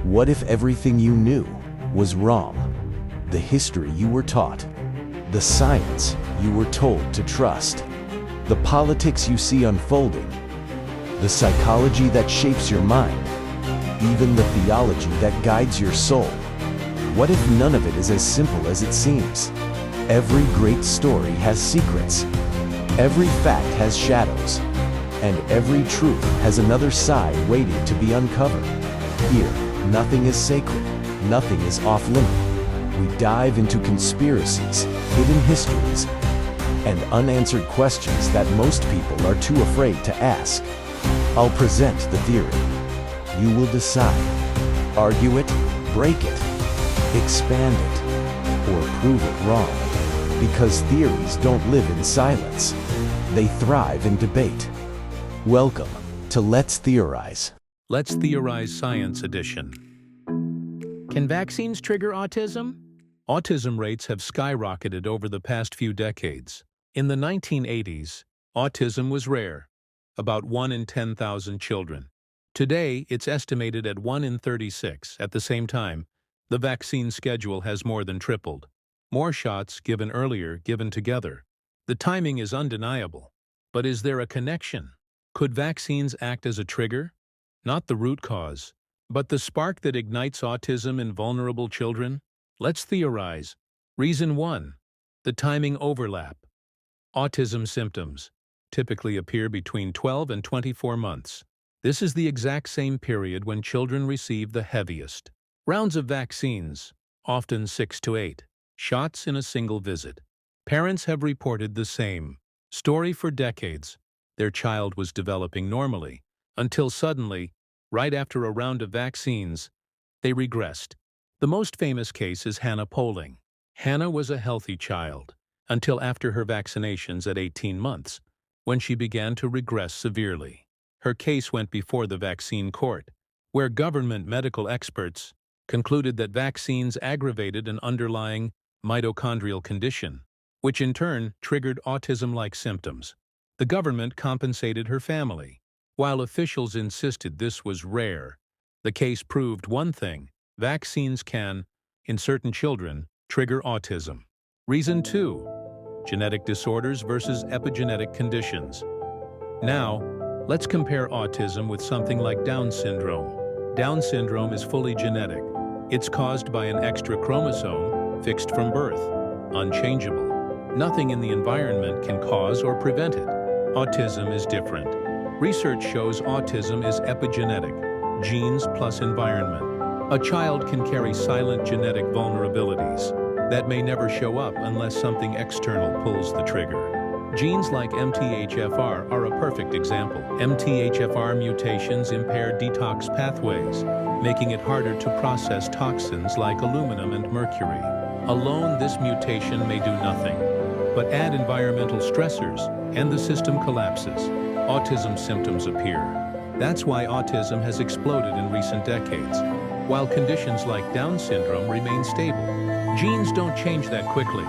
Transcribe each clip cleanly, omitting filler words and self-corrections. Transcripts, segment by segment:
What if everything you knew was wrong? The history you were taught, the science you were told to trust, the politics you see unfolding, the psychology that shapes your mind, even the theology that guides your soul. What if none of it is as simple as it seems? Every great story has secrets. Every fact has shadows. And every truth has another side waiting to be uncovered. Here, nothing is sacred. Nothing is off-limit. We dive into conspiracies, hidden histories, and unanswered questions that most people are too afraid to ask. I'll present the theory. You will decide. Argue it, break it, expand it, or prove it wrong. Because theories don't live in silence. They thrive in debate. Welcome to Let's Theorize. Let's Theorize Science Edition. Can vaccines trigger autism? Autism rates have skyrocketed over the past few decades. In the 1980s, autism was rare, about 1 in 10,000 children. Today, it's estimated at 1 in 36. At the same time, the vaccine schedule has more than tripled. More shots given earlier, given together. The timing is undeniable. But is there a connection? Could vaccines act as a trigger? Not the root cause, but the spark that ignites autism in vulnerable children? Let's theorize. Reason 1. The timing overlap. Autism symptoms typically appear between 12 and 24 months. This is the exact same period when children receive the heaviest rounds of vaccines, often 6 to 8 shots in a single visit. Parents have reported the same story for decades. Their child was developing normally, until suddenly, right after a round of vaccines, they regressed. The most famous case is Hannah Poling. Hannah was a healthy child, until after her vaccinations at 18 months, when she began to regress severely. Her case went before the vaccine court, where government medical experts concluded that vaccines aggravated an underlying mitochondrial condition, which in turn triggered autism-like symptoms. The government compensated her family. While officials insisted this was rare, the case proved one thing: vaccines can, in certain children, trigger autism. Reason 2. Genetic disorders versus epigenetic conditions. Now, let's compare autism with something like Down syndrome. Down syndrome is fully genetic. It's caused by an extra chromosome, fixed from birth, unchangeable. Nothing in the environment can cause or prevent it. Autism is different. Research shows autism is epigenetic, genes plus environment. A child can carry silent genetic vulnerabilities that may never show up unless something external pulls the trigger. Genes like MTHFR are a perfect example. MTHFR mutations impair detox pathways, making it harder to process toxins like aluminum and mercury. Alone, this mutation may do nothing, but add environmental stressors, and the system collapses. Autism symptoms appear. That's why autism has exploded in recent decades, while conditions like Down syndrome remain stable. Genes don't change that quickly.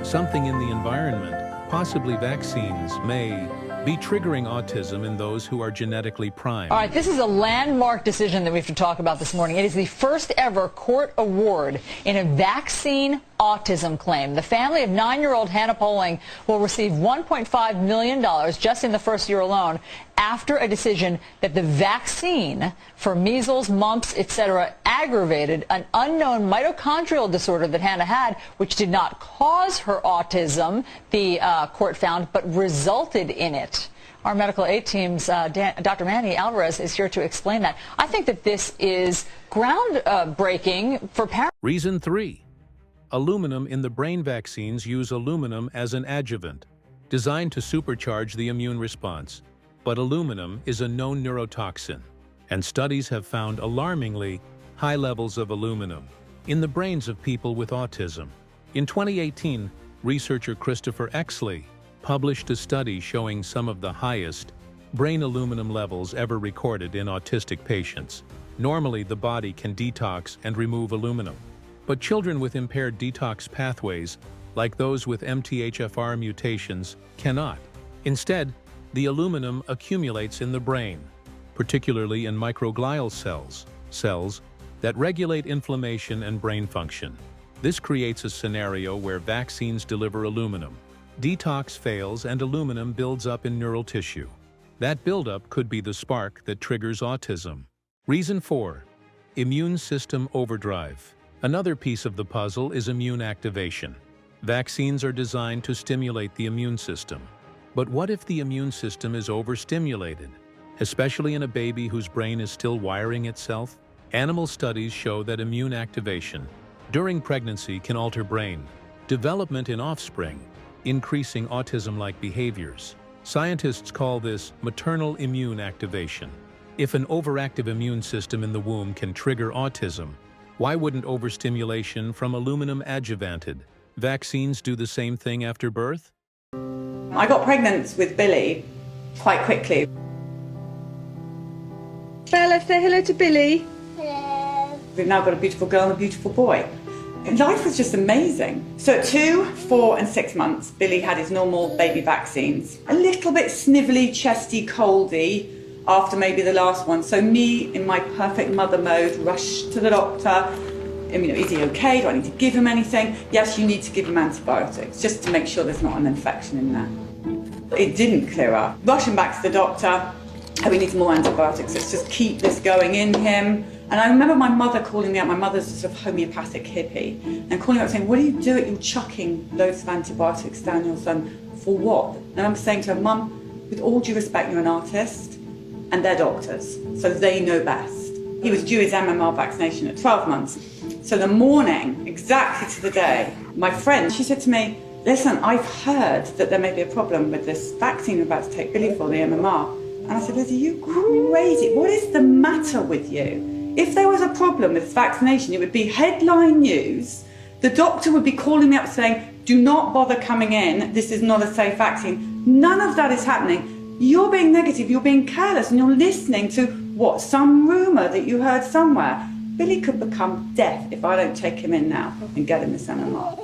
Something in the environment, possibly vaccines, may be triggering autism in those who are genetically primed. All right, this is a landmark decision that we have to talk about this morning. It is the first ever court award in a vaccine autism claim. The family of 9-year-old Hannah Poling will receive $1.5 million just in the first year alone after a decision that the vaccine for measles, mumps, etc. aggravated an unknown mitochondrial disorder that Hannah had, which did not cause her autism, the court found, but resulted in it. Our medical aid team's Dr. Manny Alvarez is here to explain that. I think that this is groundbreaking for parents. Reason 3. Aluminum in the brain vaccines use aluminum as an adjuvant, designed to supercharge the immune response. But aluminum is a known neurotoxin, and studies have found alarmingly high levels of aluminum in the brains of people with autism. In 2018, researcher Christopher Exley published a study showing some of the highest brain aluminum levels ever recorded in autistic patients. Normally, the body can detox and remove aluminum, but children with impaired detox pathways, like those with MTHFR mutations, cannot. Instead, the aluminum accumulates in the brain, particularly in microglial cells that regulate inflammation and brain function. This creates a scenario where vaccines deliver aluminum. Detox fails and aluminum builds up in neural tissue. That buildup could be the spark that triggers autism. Reason 4. Immune system overdrive. Another piece of the puzzle is immune activation. Vaccines are designed to stimulate the immune system. But what if the immune system is overstimulated, especially in a baby whose brain is still wiring itself? Animal studies show that immune activation during pregnancy can alter brain development in offspring, increasing autism-like behaviors. Scientists call this maternal immune activation. If an overactive immune system in the womb can trigger autism, why wouldn't overstimulation from aluminum adjuvanted vaccines do the same thing after birth? I got pregnant with Billy quite quickly. Bella, say hello to Billy. Hello. We've now got a beautiful girl and a beautiful boy. And life was just amazing. So at 2, 4 and 6 months, Billy had his normal baby vaccines. A little bit snivelly, chesty, coldy after maybe the last one. So me, in my perfect mother mode, rushed to the doctor. Is he okay? Do I need to give him anything? Yes, you need to give him antibiotics, just to make sure there's not an infection in there. It didn't clear up. Rushing back to the doctor, oh, we need some more antibiotics, let's just keep this going in him. And I remember my mother calling me out, my mother's a sort of homeopathic hippie, and calling me out saying, what are you doing? You're chucking loads of antibiotics down your son, for what? And I'm saying to her, Mum, with all due respect, you're an artist, and they're doctors, so they know best. He was due his MMR vaccination at 12 months. So the morning, exactly to the day, my friend, she said to me, listen, I've heard that there may be a problem with this vaccine we're about to take Billy for, the MMR. And I said, Liz, are you crazy? What is the matter with you? If there was a problem with this vaccination, it would be headline news. The doctor would be calling me up saying, do not bother coming in. This is not a safe vaccine. None of that is happening. You're being negative, you're being careless, and you're listening to what, some rumour that you heard somewhere. Billy could become deaf if I don't take him in now and get him this MMR.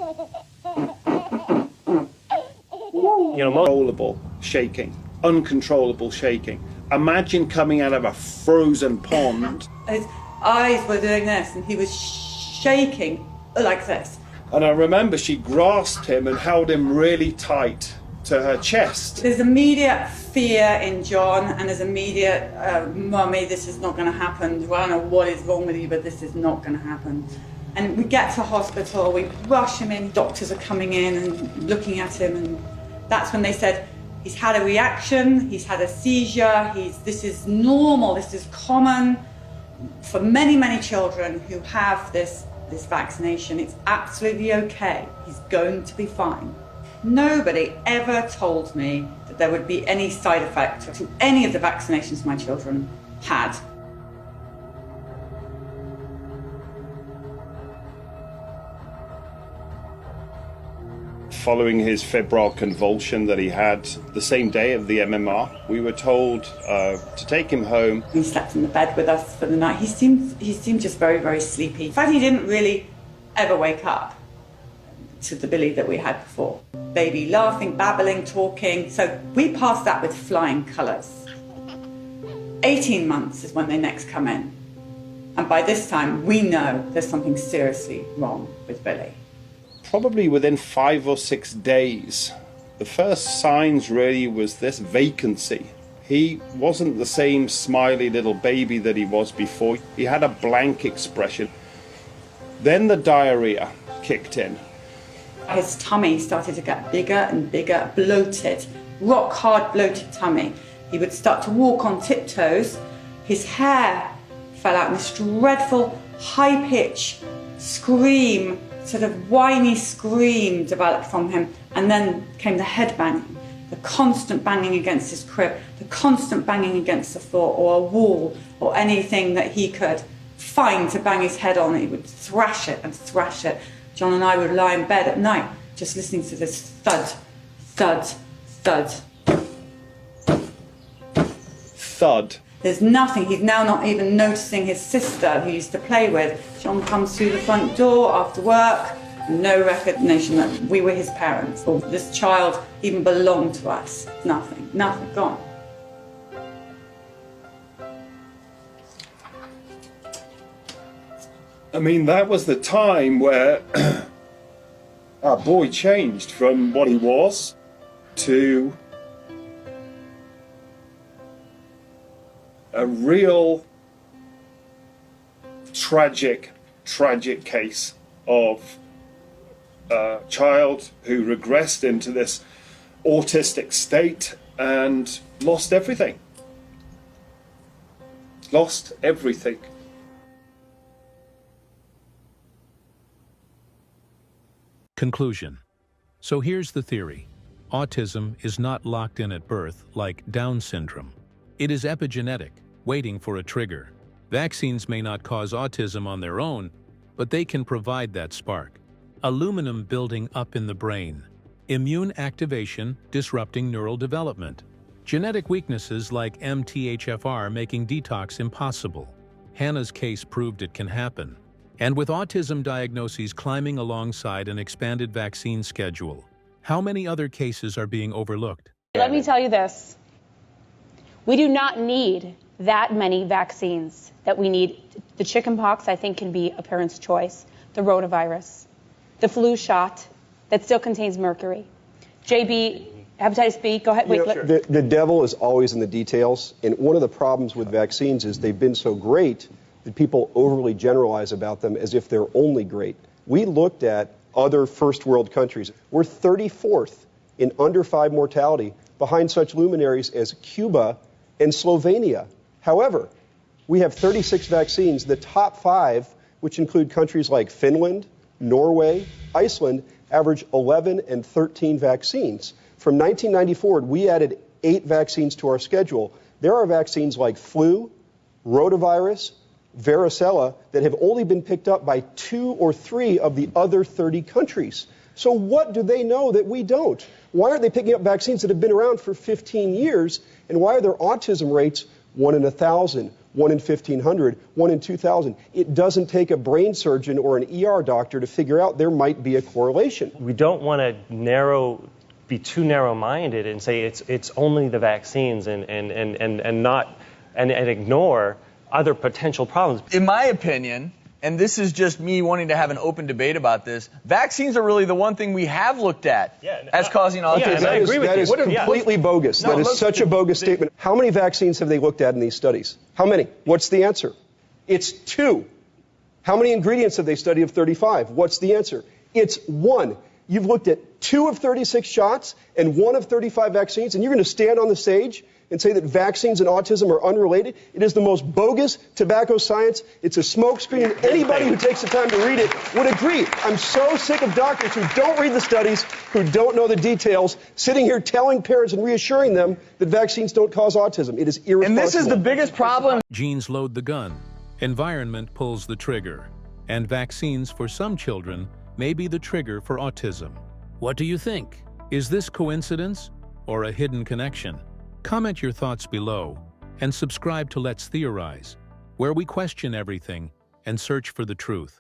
Uncontrollable shaking, uncontrollable shaking. Imagine coming out of a frozen pond. His eyes were doing this and he was shaking like this. And I remember she grasped him and held him really tight to her chest. There's immediate fear in John and there's immediate, Mummy, this is not going to happen. Well, I don't know what is wrong with you, but this is not going to happen. And we get to hospital, we rush him in, doctors are coming in and looking at him, and that's when they said, he's had a reaction, he's had a seizure, this is normal, this is common for many, many children who have this vaccination. It's absolutely okay, he's going to be fine. Nobody ever told me that there would be any side effect to any of the vaccinations my children had. Following his febrile convulsion that he had the same day of the MMR, we were told to take him home. He slept in the bed with us for the night. He seemed just very, very sleepy. In fact, he didn't really ever wake up to the Billy that we had before. Baby laughing, babbling, talking. So we passed that with flying colours. 18 months is when they next come in. And by this time, we know there's something seriously wrong with Billy. Probably within 5 or 6 days, the first signs really was this vacancy. He wasn't the same smiley little baby that he was before. He had a blank expression. Then the diarrhea kicked in. His tummy started to get bigger and bigger, bloated, rock hard bloated tummy. He would start to walk on tiptoes. His hair fell out, and this dreadful high pitch scream, sort of whiny scream developed from him. And then came the head banging, the constant banging against his crib, the constant banging against the floor or a wall or anything that he could find to bang his head on. He would thrash it and thrash it. John and I would lie in bed at night just listening to this thud, thud, thud. Thud. There's nothing. He's now not even noticing his sister who he used to play with. John comes through the front door after work. No recognition that we were his parents or this child even belonged to us. Nothing, nothing, gone. I mean, that was the time where our boy changed from what he was to a real tragic case of a child who regressed into this autistic state and lost everything. Lost everything. Conclusion. So here's the theory. Autism is not locked in at birth like Down syndrome. It is epigenetic, waiting for a trigger. Vaccines may not cause autism on their own, but they can provide that spark. Aluminum building up in the brain. Immune activation disrupting neural development. Genetic weaknesses like MTHFR making detox impossible. Hannah's case proved it can happen. And with autism diagnoses climbing alongside an expanded vaccine schedule, how many other cases are being overlooked? Let me tell you this. We do not need that many vaccines that we need. The chickenpox, I think, can be a parent's choice. The rotavirus. The flu shot that still contains mercury. JB, hepatitis B, go ahead. Wait, the devil is always in the details. And one of the problems with vaccines is they've been so great that people overly generalize about them as if they're only great. We looked at other first world countries. We're 34th in under 5 mortality behind such luminaries as Cuba and Slovenia. However, we have 36 vaccines. The top 5, which include countries like Finland, Norway, Iceland, average 11 and 13 vaccines. From 1990 forward, we added 8 vaccines to our schedule. There are vaccines like flu, rotavirus, varicella that have only been picked up by 2 or 3 of the other 30 countries. So what do they know that we don't? Why aren't they picking up vaccines that have been around for 15 years? And why are their autism rates 1 in 1,000, 1 in 1,500, 1 in 2,000? It doesn't take a brain surgeon or an ER doctor to figure out there might be a correlation. We don't want to be too narrow-minded and say it's only the vaccines and ignore other potential problems. In my opinion, and this is just me wanting to have an open debate about this, vaccines are really the one thing we have looked at as causing autism. Okay, I agree with that you. is completely bogus. No, that is such a bogus statement. How many vaccines have they looked at in these studies? How many? What's the answer? It's 2. How many ingredients have they studied of 35? What's the answer? It's 1. You've looked at 2 of 36 shots and 1 of 35 vaccines, and you're going to stand on the stage and say that vaccines and autism are unrelated? It is the most bogus tobacco science. It's a smokescreen. Anybody who takes the time to read it would agree. I'm so sick of doctors who don't read the studies, who don't know the details, sitting here telling parents and reassuring them that vaccines don't cause autism. It is irresponsible. And this is the biggest problem. Genes load the gun, environment pulls the trigger, and vaccines for some children may be the trigger for autism. What do you think? Is this coincidence or a hidden connection? Comment your thoughts below and subscribe to Let's Theorize, where we question everything and search for the truth.